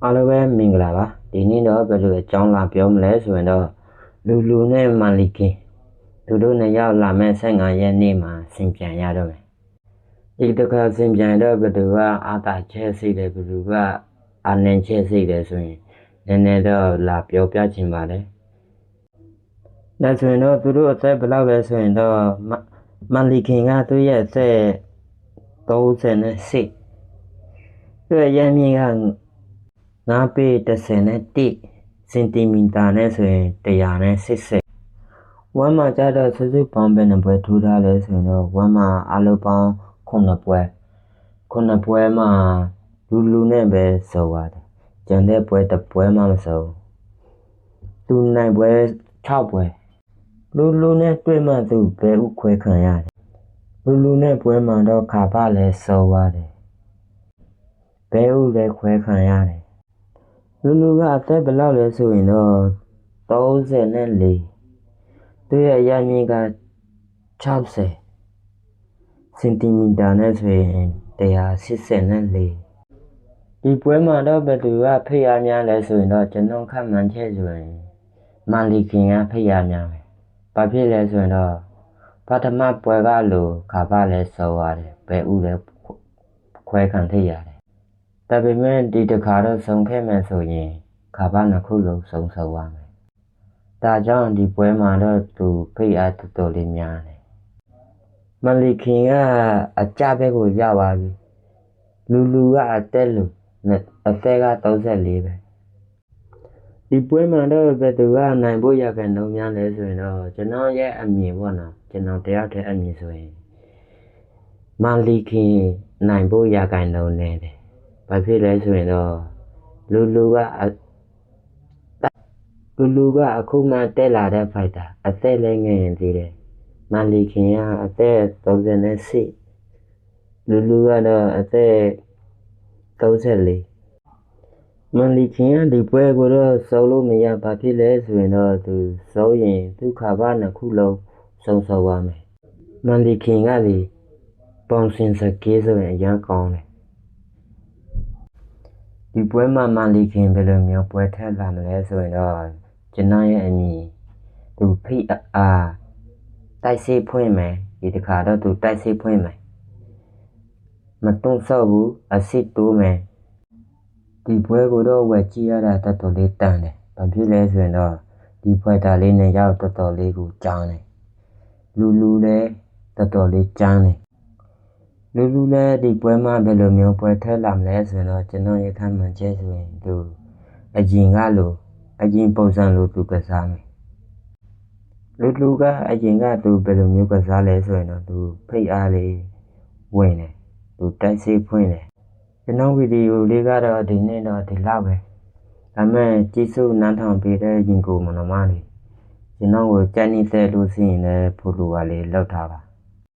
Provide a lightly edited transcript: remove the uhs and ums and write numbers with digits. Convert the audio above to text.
အားလုံးပဲမင်္ဂလာပါဒီနေ့တော့ဘယ်လိုအကြောင်းလာပြောမလဲဆိုရင်တော့လူနဲ့မန်လီကင်သူတို့နှစ်ယောက်လာမဲ့15ရက်နေ့မှာဆင်ပြန်ရတော့မယ်ဒီတစ်ခါဆင်ပြန်တော့ဘယ်သူကအာသာချဲစိတ်တယ်ဘယ်သူကအာနန်ချဲစိတ်တယ်ဆိုရင်နည်းနည်းတော့လာပြောပြချင်ပါတယ်ဒါဆိုရင်တော့သူတို့အသက်ဘယ်လောက်လဲဆိုရင်တော့မန်လီကင်ကသူ့ရဲ့အသက်38သူ့ရဲ့ရမ်းမြင့်က9ပေ31စင်တီမီတာနဲ့ဆိုရင်180ဝမ်းမှာကြတော့စုစုပေါင်းပဲနှစ်ပွဲထိုးထားလဲဆိုရင်တော့ဝမ်းမှာအလုံးပေါင်း9ပွဲမှာလူနဲ့ပဲစော်ပါတယ်ကျန်တဲ့ပွဲတစ်ပွဲမှမစော်သူနိုင်ပွဲ6ပွဲလူနဲ့တွေ့မှသူဘယ်ဥခွဲခံရတယ်လူနဲ့ပွဲမှာတော့ခါပါလဲစော်ပါတယ်ဘယ်ဥလဲခွဲခံရတယ်လူကအသက်ဘယ်လောက်လဲဆိုရင်တော့34သူရဲ့ရမြင့်က60စင်တီမီတာနဲ့ဆိုရင်184ဒီပွဲမှာတော့ဘယ်သူကဖိအားများလဲဆိုရင်တော့ကျွန်တော်ခန့်မှန်းချက်ဆိုရင်မန်လီကင်ကဖိအားများပဲဘာဖြစ်လဲဆိုရင်တော့ပထမပွဲကလိုခါပါလဲစော်ရတယ်ဘယ်ဥလဲခွဲခံထိရတယ်ဒါပေမဲ့ဒီတစ်ခါတော့ဆုံးခဲ့မယ်ဆိုရင်ခါပါနှစ်ခုလုံးဆုံးရမယ်ဒါကြောင့်ဒီပွဲမှာတော့သူဖိအားတော်တော်လေးများတယ်မန်လီကင်ကအကြဘက်ကိုရောက်သွားပြီလူကအသက်အသက်က34ပဲဒီပွဲမှာတော့ဘယ်သူကနိုင်ဖို့ရခိုင်နှုန်းများလဲဆိုရင်တော့ကျွန်တော်ရဲ့အမြင်ပေါ့နော်ကျွန်တော်တယောက်တည်းအမြင်ဆိုရင်မန်လီကင်နိုင်ဖို့ရခိုင်နှုန်းနေတယ်ဘာဖြစ်လဲဆိုရင်တော့လူကအခုမှတက်လာတဲ့ဖိုက်တာအသက်လည်းငယ်ရင်သေးတယ်မန်လီကင်ကအသက်38လူကတော့အသက်34မန်လီကင်ကဒီပွဲကိုတော့စောလို့မရဘာဖြစ်လဲဆိုရင်တော့သူစောရင်သူခါပါနှစ်ခုလုံးဆုံးရမယ်မန်လီကင်ကလေပေါင်စင်စကေးဆိုရင်အရန်ကောင်းတယ်ဒီပွဲမှာမန်လီကင်ဘယ်လိုမျိုးပွဲထက်လာမလဲဆိုရင်တော့ကျွန်တော်ရဲ့အမြင်သူဖိအားတိုက်စိဖွင့်မယ်ဒီတစ်ခါတော့သူတိုက်စိဖွင့်မယ်မတုံ့ဆော့ဘူးအစစ်တိုးမယ်ဒီပွဲကိုတော့ဝယ်ကြည့်ရတာတော်တော်လေးတန်တယ်ဘာဖြစ်လဲဆိုရင်တော့ဒီပွဲတာလေးနဲ့ရောက်တော်တော်လေးကိုကြားတယ်လူလည်းတော်တော်လေးကြားတယ်လူလည်းဒီပွဲမှာဘယ်လိုမျိုးပွဲထက်လာမလဲဆိုရင်တော့ကျွန်တော်ရခံမှန်ချက်ဆိုရင်သူအရင်ပုံစံလိုသူကစားမယ်လူကအရင်ကသူဘယ်လိုမျိုးကစားလဲဆိုရင်တော့သူဖိတ်အားလေးဝင်တယ်သူတိုက်စိဖွင့်တယ်ကျွန်တော်ဗီဒီယိုလေးကတော့ဒီနေ့တော့ဒီလောက်ပဲဒါမဲ့ကြည့်စုနားထောင်ပေးတဲ့ရင်ကိုမနမလေးကျွန်တော်ကိုကြိုက်နေတဲ့လို့ရှိရင်လည်းဖိုလိုပါလေးလောက်ထားပါ